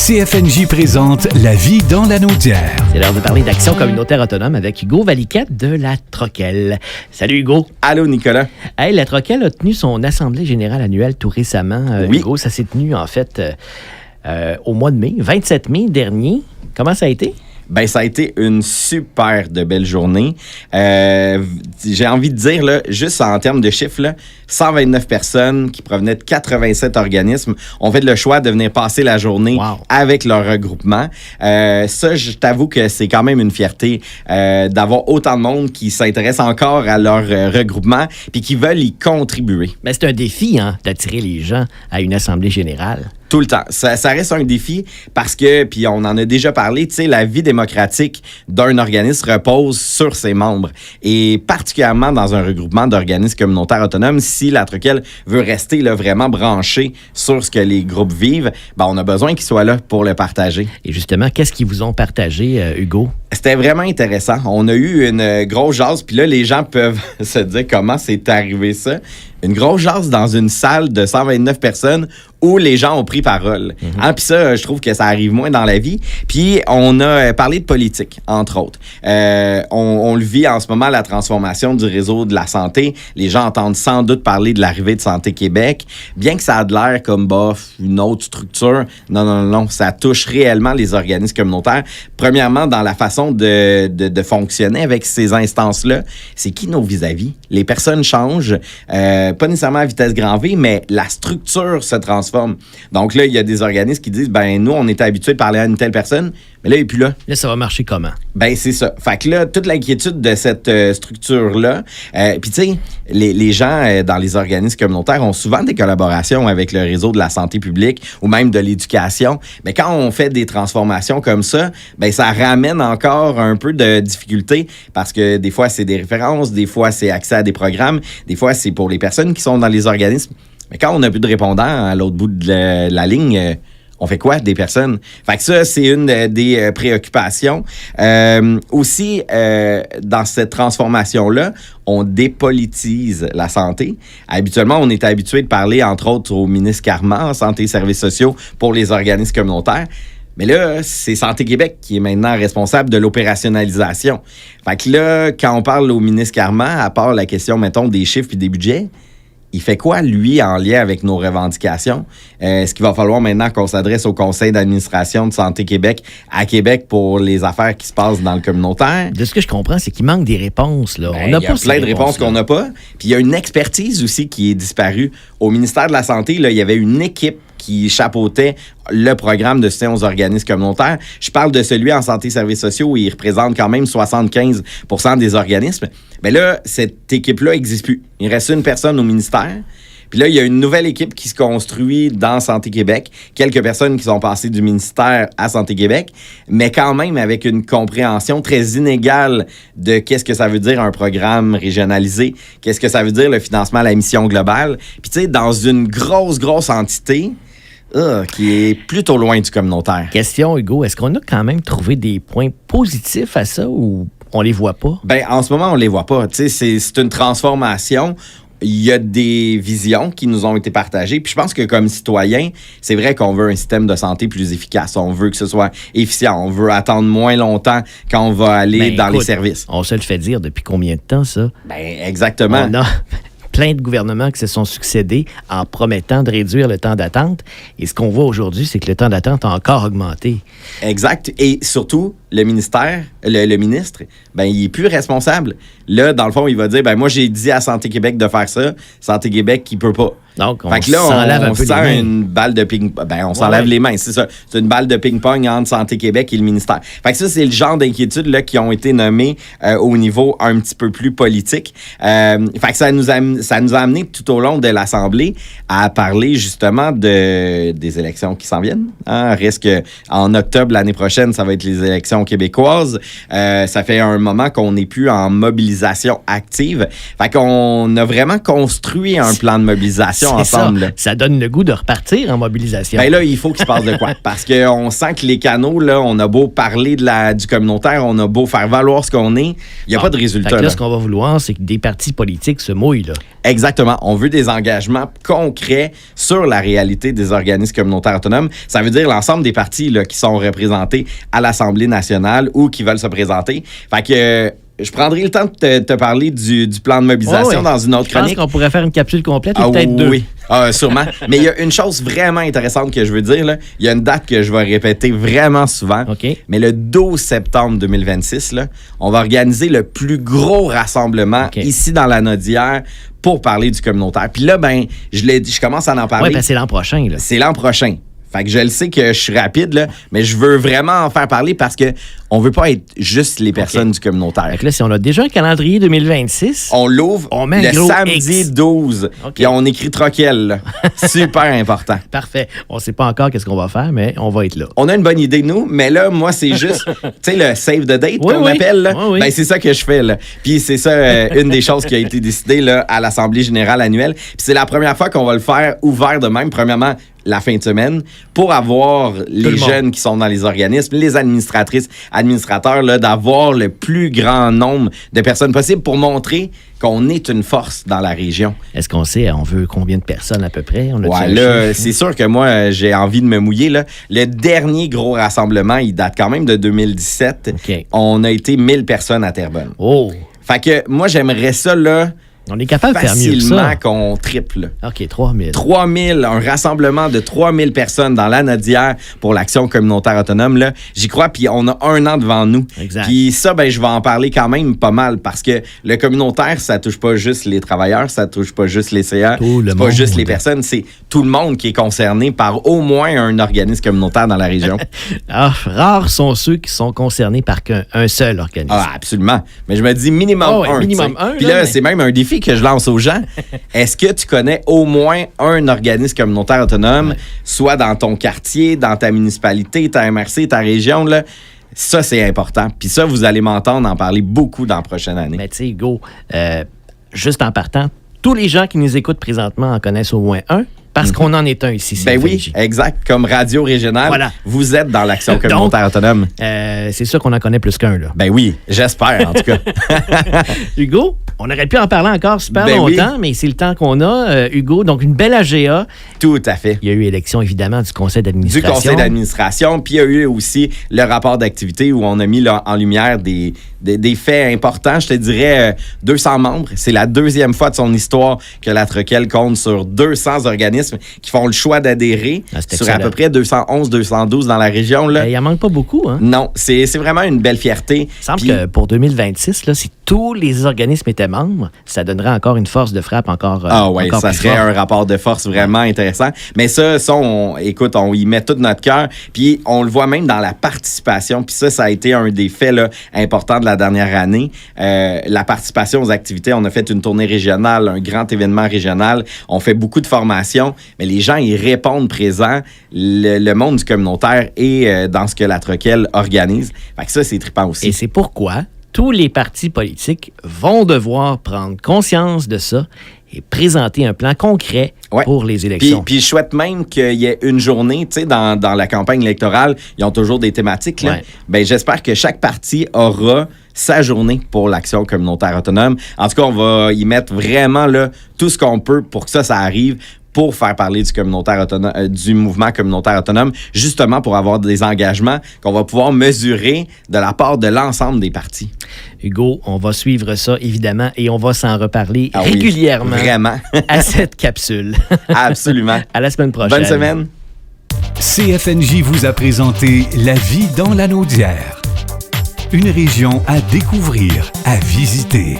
CFNJ présente La vie dans la Naudière. C'est l'heure de parler d'action communautaire autonome avec Hugo Valiquette de La Troquelle. Salut Hugo. Allô Nicolas. Hey, La Troquelle a tenu son assemblée générale annuelle tout récemment. Oui. Hugo, ça s'est tenu en fait au mois de mai, 27 mai dernier. Comment ça a été? Ben, ça a été une super de belle journée. J'ai envie de dire, là, juste en termes de chiffres, là, 129 personnes qui provenaient de 87 organismes ont fait le choix de venir passer la journée avec leur regroupement. Ça, je t'avoue que c'est quand même une fierté d'avoir autant de monde qui s'intéresse encore à leur regroupement puis qui veulent y contribuer. Mais c'est un défi, hein, d'attirer les gens à une assemblée générale. Tout le temps. Ça reste un défi parce que, puis on en a déjà parlé, tu sais, la vie démocratique d'un organisme repose sur ses membres. Et particulièrement dans un regroupement d'organismes communautaires autonomes, si la Troquelle veut rester là, vraiment branchée sur ce que les groupes vivent, ben, on a besoin qu'ils soient là pour le partager. Et justement, qu'est-ce qu'ils vous ont partagé, Hugo? C'était vraiment intéressant. On a eu une grosse jase, puis là, les gens peuvent se dire comment c'est arrivé ça. Une grosse jase dans une salle de 129 personnes où les gens ont pris parole. Hein, puis ça, je trouve que ça arrive moins dans la vie. Puis on a parlé de politique, entre autres. On le vit en ce moment, la transformation du réseau de la santé. Les gens entendent sans doute parler de l'arrivée de Santé Québec. Bien que ça a de l'air comme une autre structure, non, ça touche réellement les organismes communautaires. Premièrement, dans la façon de fonctionner avec ces instances-là, c'est qui nos vis-à-vis? Les personnes changent, pas nécessairement à vitesse grand V, mais la structure se transforme. Donc là, il y a des organismes qui disent, ben nous, on était habitués de parler à une telle personne, mais là, il n'est plus là. Là, ça va marcher comment? Ben, c'est ça. Fait que là, toute l'inquiétude de cette structure-là, puis tu sais, les gens dans les organismes communautaires ont souvent des collaborations avec le réseau de la santé publique ou même de l'éducation. Mais quand on fait des transformations comme ça, ben ça ramène encore un peu de difficulté parce que des fois, c'est des références, des fois, c'est accès à des programmes, des fois, c'est pour les personnes qui sont dans les organismes. Mais quand on n'a plus de répondants à l'autre bout de la ligne, on fait quoi des personnes? Fait que ça, c'est une des préoccupations. Aussi, dans cette transformation-là, on dépolitise la santé. Habituellement, on est habitué de parler, entre autres, au ministre Carman, Santé et services sociaux pour les organismes communautaires. Mais là, c'est Santé Québec qui est maintenant responsable de l'opérationnalisation. Fait que là, quand on parle au ministre Carman, à part la question, mettons, des chiffres et des budgets, il fait quoi, lui, en lien avec nos revendications? Est-ce qu'il va falloir maintenant qu'on s'adresse au conseil d'administration de Santé Québec à Québec pour les affaires qui se passent dans le communautaire? De ce que je comprends, c'est qu'il manque des réponses. Là. Il y a plein de réponses qu'on n'a pas. Puis il y a une expertise aussi qui est disparue. Au ministère de la Santé, là, il y avait une équipe qui chapeautait le programme de soutien aux organismes communautaires. Je parle de celui en santé et services sociaux où il représente quand même 75% des organismes. Mais là, cette équipe-là n'existe plus. Il reste une personne au ministère. Puis là, il y a une nouvelle équipe qui se construit dans Santé Québec. Quelques personnes qui sont passées du ministère à Santé Québec, mais quand même avec une compréhension très inégale de qu'est-ce que ça veut dire un programme régionalisé, qu'est-ce que ça veut dire le financement à la mission globale. Puis tu sais, dans une grosse entité qui est plutôt loin du communautaire. Question, Hugo, est-ce qu'on a quand même trouvé des points positifs à ça ou on les voit pas? Ben, en ce moment, on les voit pas. Tu sais, c'est une transformation. Il y a des visions qui nous ont été partagées. Puis je pense que comme citoyen, c'est vrai qu'on veut un système de santé plus efficace. On veut que ce soit efficient. On veut attendre moins longtemps quand on va aller dans les services. On se le fait dire depuis combien de temps, ça? Ben, exactement. On a plein de gouvernements qui se sont succédés en promettant de réduire le temps d'attente. Et ce qu'on voit aujourd'hui, c'est que le temps d'attente a encore augmenté. Exact. Et surtout, le ministère, le ministre, ben, il est plus responsable. Là, dans le fond, il va dire, ben, moi, j'ai dit à Santé Québec de faire ça. Santé Québec, il peut pas. Donc, on s'enlève un peu les mains. Une balle de ping-pong. Ben, on s'enlève les mains, c'est ça. C'est une balle de ping-pong entre Santé Québec et le ministère. Fait que ça, c'est le genre d'inquiétudes là, qui ont été nommées au niveau un petit peu plus politique. Fait que ça nous a amené tout au long de l'Assemblée à parler justement des élections qui s'en viennent. Hein? Reste qu'en octobre l'année prochaine, ça va être les élections au québécoise. Ça fait un moment qu'on n'est plus en mobilisation active. Fait qu'on a vraiment construit un plan de mobilisation ensemble. Ça donne le goût de repartir en mobilisation. Ben là, il faut qu'il se passe de quoi? Parce qu'on sent que les canaux, là, on a beau parler du communautaire, on a beau faire valoir ce qu'on est, il n'y a pas de résultat. Là, ce qu'on va vouloir, c'est que des partis politiques se mouillent. Là. Exactement. On veut des engagements concrets sur la réalité des organismes communautaires autonomes. Ça veut dire l'ensemble des partis là, qui sont représentés à l'Assemblée nationale ou qui veulent se présenter. Fait que je prendrai le temps de te parler du plan de mobilisation dans une autre chronique. Je pense qu'on pourrait faire une capsule complète ou peut-être deux. Oui, sûrement. Mais il y a une chose vraiment intéressante que je veux dire. Là. Il y a une date que je vais répéter vraiment souvent. Okay. Mais le 12 septembre 2026, là, on va organiser le plus gros rassemblement ici dans la Naudière pour parler du communautaire. Puis là, ben, je commence à en parler. Oui, ben c'est l'an prochain. Là. C'est l'an prochain. Fait que je le sais que je suis rapide, là, mais je veux vraiment en faire parler parce que on veut pas être juste les personnes du communautaire. Fait que là, si on a déjà un calendrier 2026... On l'ouvre le samedi X. 12. Puis on écrit troquel. Là. Super important. Parfait. On sait pas encore qu'est-ce qu'on va faire, mais on va être là. On a une bonne idée, nous, mais là, moi, c'est juste, tu sais, le save the date qu'on appelle. Là. Ben, c'est ça que je fais. Là. Puis c'est ça, une des choses qui a été décidée là, à l'Assemblée générale annuelle. Puis c'est la première fois qu'on va le faire ouvert de même. Premièrement, la fin de semaine, pour avoir les jeunes qui sont dans les organismes, les administratrices, administrateurs, là, d'avoir le plus grand nombre de personnes possible pour montrer qu'on est une force dans la région. Est-ce qu'on sait, on veut combien de personnes à peu près? C'est sûr que moi, j'ai envie de me mouiller. Là. Le dernier gros rassemblement, il date quand même de 2017. On a été 1000 personnes à Terrebonne. Oh! Fait que moi, j'aimerais ça, là... On est capable de faire mieux que ça. Facilement qu'on triple. OK, 3000. 3000, un rassemblement de 3000 personnes dans la Naudière pour l'Action communautaire autonome. Là. J'y crois, puis on a 1 an devant nous. Exact. Puis ça, ben, je vais en parler quand même pas mal parce que le communautaire, ça touche pas juste les travailleurs, ça touche pas juste les CA, c'est pas juste les personnes, c'est tout le monde qui est concerné par au moins un organisme communautaire dans la région. Rares sont ceux qui sont concernés par un seul organisme. Ah, absolument. Mais je me dis minimum un. Minimum un. Puis là, c'est même un défi que je lance aux gens. Est-ce que tu connais au moins un organisme communautaire autonome, soit dans ton quartier, dans ta municipalité, ta MRC, ta région, là? Ça, c'est important. Puis ça, vous allez m'entendre en parler beaucoup dans la prochaine année. Mais tu sais, Hugo, juste en partant, tous les gens qui nous écoutent présentement en connaissent au moins un. Parce qu'on en est un ici. Ben oui, exact. Comme radio régionale, vous êtes dans l'Action communautaire autonome. C'est sûr qu'on en connaît plus qu'un. Là. Ben oui, j'espère en tout cas. Hugo, on aurait pu en parler encore super longtemps, mais c'est le temps qu'on a. Hugo, donc une belle AGA. Tout à fait. Il y a eu élection, évidemment, du conseil d'administration. Du conseil d'administration, puis il y a eu aussi le rapport d'activité où on a mis là, en lumière des faits importants. Je te dirais 200 membres. C'est la deuxième fois de son histoire que la Troquelle compte sur 200 organismes qui font le choix d'adhérer sur à peu près 211, 212 dans la région. Là. Il en manque pas beaucoup. Hein? Non, c'est vraiment une belle fierté. Il semble que pour 2026, là, si tous les organismes étaient membres, ça donnerait encore une force de frappe encore ça serait un rapport de force vraiment intéressant. Mais ça on y met tout notre cœur. Puis on le voit même dans la participation. Puis ça a été un des faits là, importants de la dernière année. La participation aux activités. On a fait une tournée régionale, un grand événement régional. On fait beaucoup de formations. Mais les gens, ils répondent présents. Le monde du communautaire est dans ce que la Troquelle organise. Fait que ça, c'est trippant aussi. Et c'est pourquoi tous les partis politiques vont devoir prendre conscience de ça et présenter un plan concret pour les élections. Puis je souhaite même qu'il y ait une journée, tu sais, dans la campagne électorale, ils ont toujours des thématiques. Là. Ben, j'espère que chaque parti aura sa journée pour l'Action communautaire autonome. En tout cas, on va y mettre vraiment là, tout ce qu'on peut pour que ça arrive, pour faire parler du mouvement communautaire autonome, justement pour avoir des engagements qu'on va pouvoir mesurer de la part de l'ensemble des partis. Hugo, on va suivre ça, évidemment, et on va s'en reparler régulièrement à cette capsule. Absolument. À la semaine prochaine. Bonne semaine. CFNJ vous a présenté La vie dans la Naudière. Une région à découvrir, à visiter.